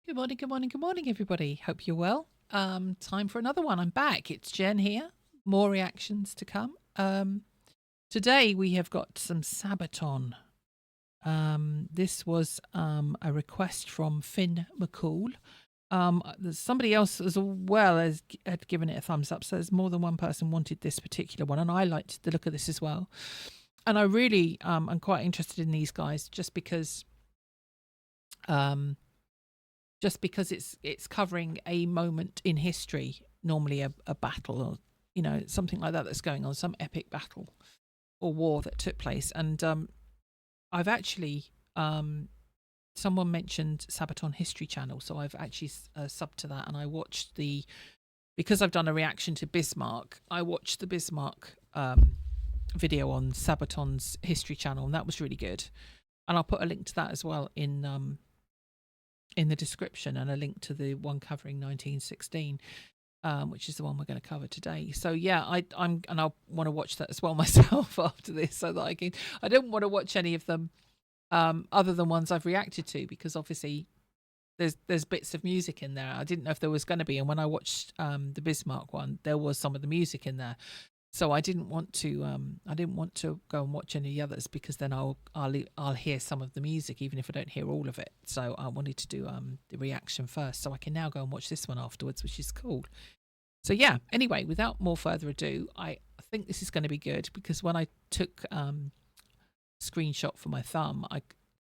Good morning, good morning, good morning, everybody. Hope you're well. Time for another one. I'm back. It's Jen here. More reactions to come. Today we have got some Sabaton. This was a request from Finn McCool. There's somebody else as well as had given it a thumbs up. So there's more than one person wanted this particular one, and I liked the look of this as well. And I really am quite interested in these guys just because it's covering a moment in history, normally a battle or something like that that's going on, some epic battle or war that took place. And I've actually someone mentioned Sabaton History Channel, so I've actually subbed to that, and I watched because I've done a reaction to Bismarck, I watched the Bismarck video on Sabaton's History Channel, and that was really good. And I'll put a link to that as well in the description, and a link to the one covering 1916, which is the one we're going to cover today. So yeah, I'll want to watch that as well myself after this, so that I don't want to watch any of them other than ones I've reacted to, because obviously there's bits of music in there. I didn't know if there was going to be, and when I watched the Bismarck one, there was some of the music in there. So I didn't want to go and watch any of the others, because then I'll hear some of the music even if I don't hear all of it. So I wanted to do the reaction first, so I can now go and watch this one afterwards, which is cool. So yeah, anyway, without more further ado, I think this is going to be good, because when I took screenshot for my thumb, I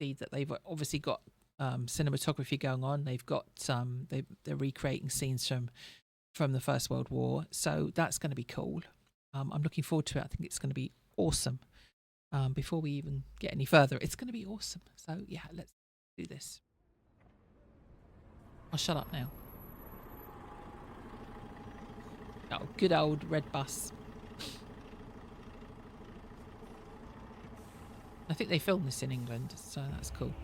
see that they've obviously got cinematography going on. They've got they're recreating scenes from the First World War, so that's going to be cool. I'm looking forward to it. I think it's going to be awesome. Before we even get any further, it's going to be awesome. So yeah, let's do this. I'll shut up now. Oh, good old red bus. I think they filmed this in England, so that's cool.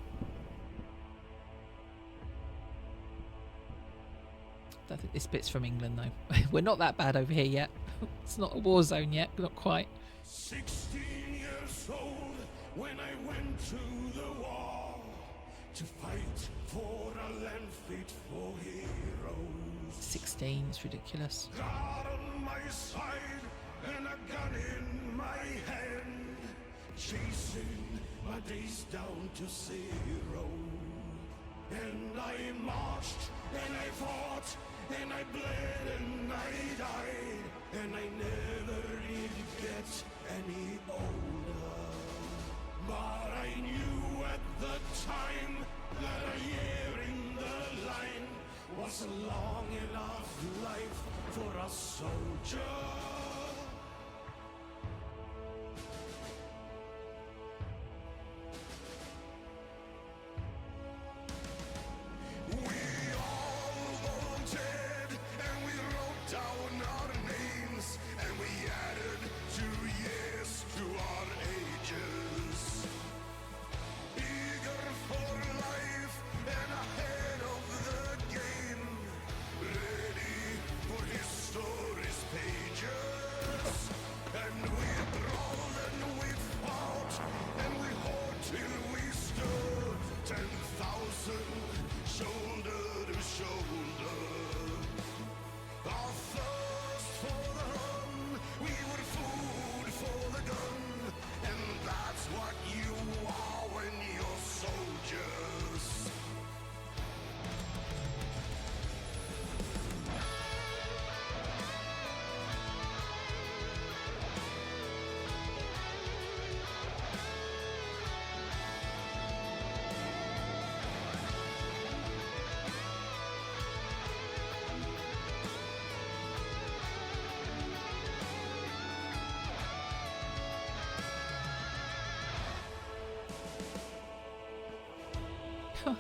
I don't think this bit's from England though. We're not that bad over here yet. It's not a war zone yet, not quite. 16 years old when I went to the war to fight for a land fit for heroes. 16, it's ridiculous. God on my side and a gun in my hand, chasing my days down to zero. And I marched and I fought and I bled and I died, and I never did get any older. But I knew at the time that a year in the line was a long enough life for a soldier.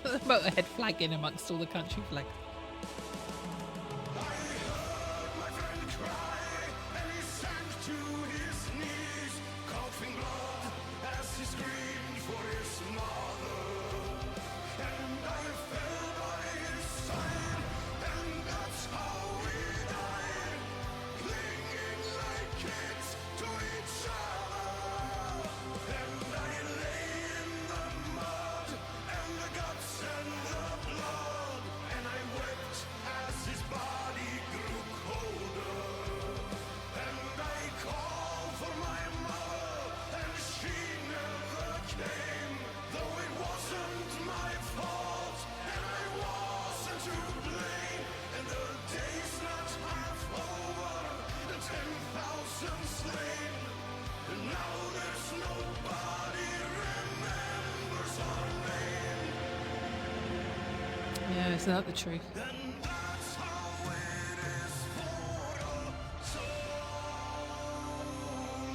The motorhead flag in amongst all the country flags. Isn't that the truth? And that's how it is for a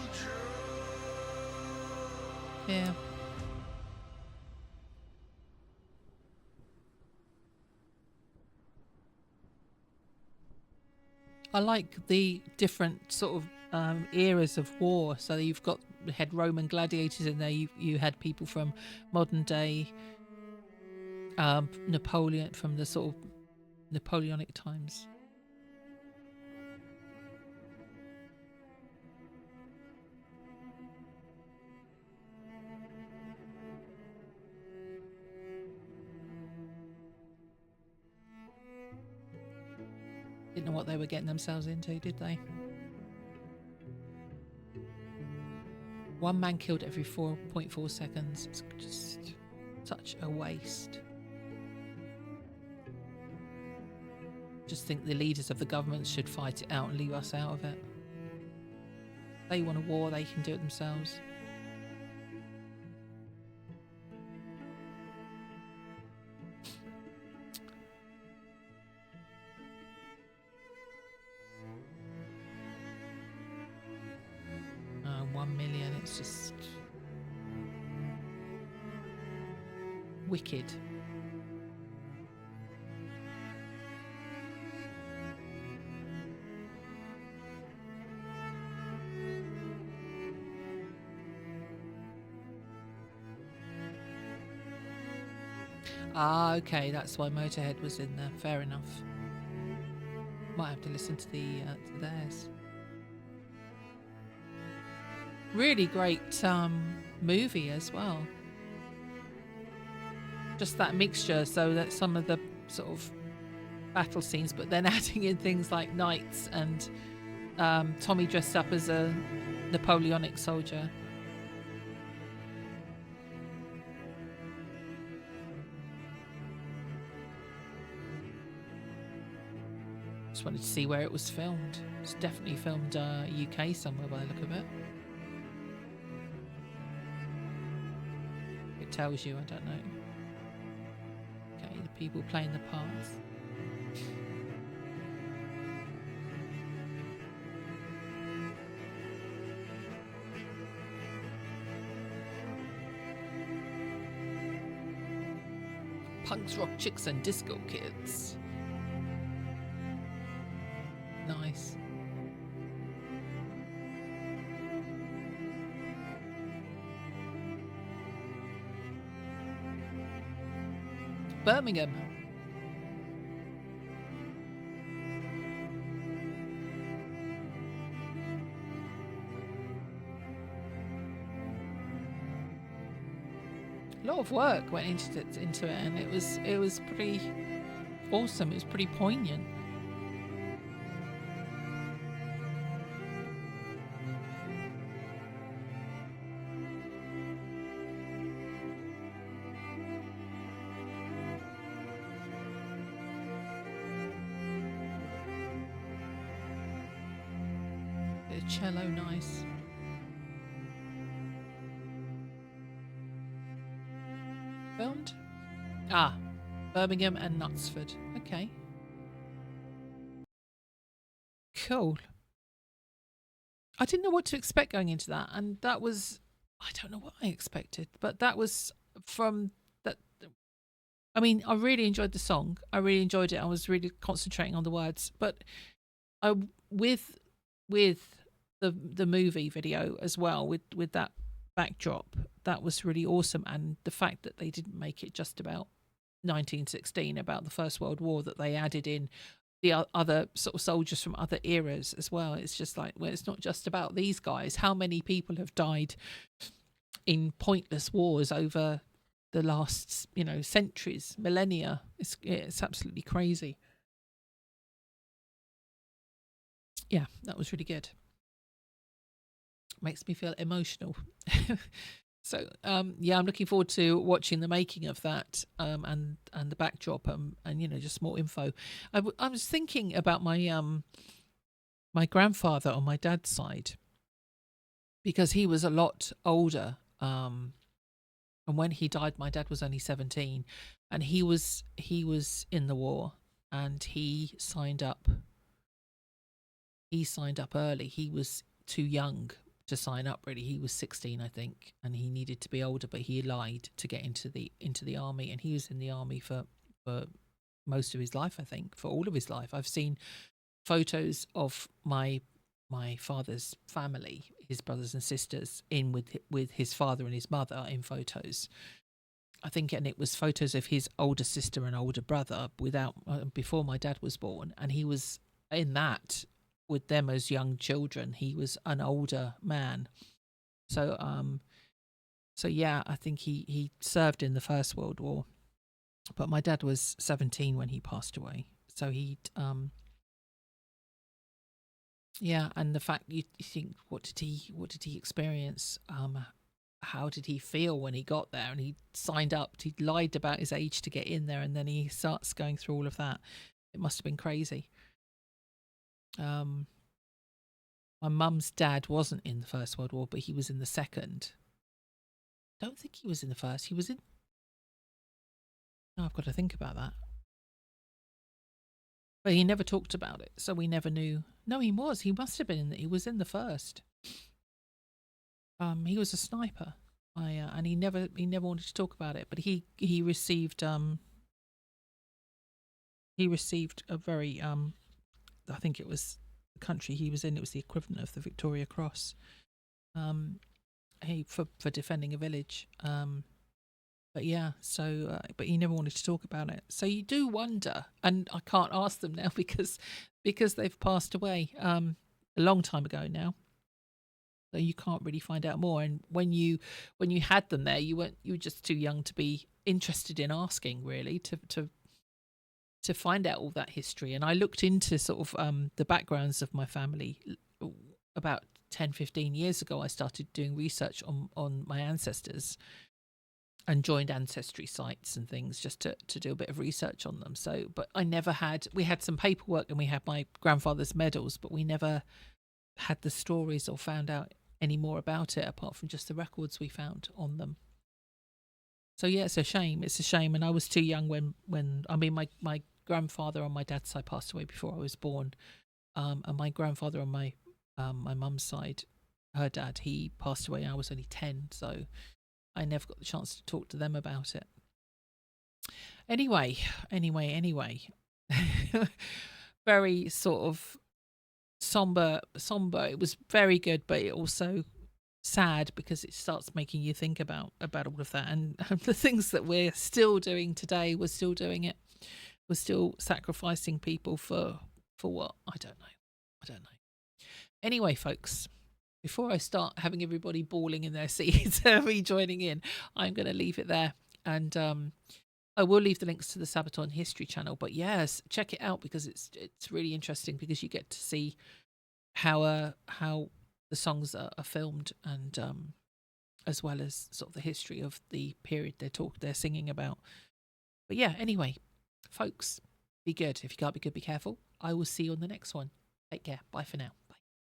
soldier. Yeah. I like the different sort of eras of war. So you've got had Roman gladiators in there. You had people from modern day Napoleon, from the sort of Napoleonic times. Didn't know what they were getting themselves into, did they? One man killed every 4.4 seconds. It's just such a waste. Just think the leaders of the governments should fight it out and leave us out of it. If they want a war, they can do it themselves. Oh, 1 million, it's just wicked. Ah, okay, that's why Motorhead was in there. Fair enough. Might have to listen to to theirs. Really great movie as well. Just that mixture, so that some of the sort of battle scenes, but then adding in things like knights and Tommy dressed up as a Napoleonic soldier. Just wanted to see where it was filmed. It's definitely filmed UK somewhere by the look of it. It tells you, I don't know. Okay, the people playing the parts. Punks, rock chicks and disco kids. Nice. Birmingham. A lot of work went into it, and it was pretty awesome. It was pretty poignant. Bit of cello, nice. Filmed? Ah, Birmingham and Knutsford. Okay. Cool. I didn't know what to expect going into that, and that was, I don't know what I expected, but that was from that. I mean, I really enjoyed the song. I really enjoyed it. I was really concentrating on the words, but I with the movie video as well, with that backdrop, that was really awesome. And the fact that they didn't make it just about 1916, about the First World War, that they added in the other sort of soldiers from other eras as well. It's just like, well, it's not just about these guys. How many people have died in pointless wars over the last, centuries, millennia? It's absolutely crazy. Yeah, that was really good. Makes me feel emotional. So yeah, I'm looking forward to watching the making of that, and the backdrop, and just more info. I was thinking about my my grandfather on my dad's side, because he was a lot older, and when he died, my dad was only 17, and he was in the war, and he signed up. He signed up early. He was too young to sign up. Really, he was 16, I think, and he needed to be older. But he lied to get into the army, and he was in the army for most of his life. I think for all of his life. I've seen photos of my father's family, his brothers and sisters, in with his father and his mother in photos. I think, and it was photos of his older sister and older brother before my dad was born, and he was in that with them as young children. He was an older man. So yeah, I think he served in the First World War, but my dad was 17 when he passed away. So yeah, and the fact you think, what did he experience? How did he feel when he got there? And he signed up. He lied about his age to get in there, and then he starts going through all of that. It must have been crazy. My mum's dad wasn't in the First World War, but he was in the Second. Don't think he was in the first. He was in. No, I've got to think about that. But he never talked about it, so we never knew. No, he was. He must have been in. He was in the first. He was a sniper. And he never wanted to talk about it. But he received a very I think it was the country he was in. It was the equivalent of the Victoria Cross. For defending a village. But yeah, so but he never wanted to talk about it. So you do wonder, and I can't ask them now because they've passed away a long time ago now. So you can't really find out more. And when you had them there, you were just too young to be interested in asking, really, to find out all that history. And I looked into sort of the backgrounds of my family about 10, 15 years ago. I started doing research on my ancestors and joined ancestry sites and things just to do a bit of research on them. So, but we had some paperwork and we had my grandfather's medals, but we never had the stories or found out any more about it apart from just the records we found on them. So yeah, it's a shame. It's a shame. And I was too young when I mean, my grandfather on my dad's side passed away before I was born. And my grandfather on my mum's side, her dad, he passed away and I was only 10. So I never got the chance to talk to them about it. Anyway. Very sort of somber. It was very good, but it also sad because it starts making you think about all of that and the things that we're still doing today. We're still doing it. We're still sacrificing people for what? I don't know. Anyway, folks, before I start having everybody bawling in their seats and me joining in, I'm going to leave it there. And I will leave the links to the Sabaton History channel. But yes, check it out because it's really interesting because you get to see how the songs are filmed and as well as sort of the history of the period they're singing about. But yeah, anyway, folks, be good. If you can't be good, be careful. I will see you on the next one. Take care. Bye for now.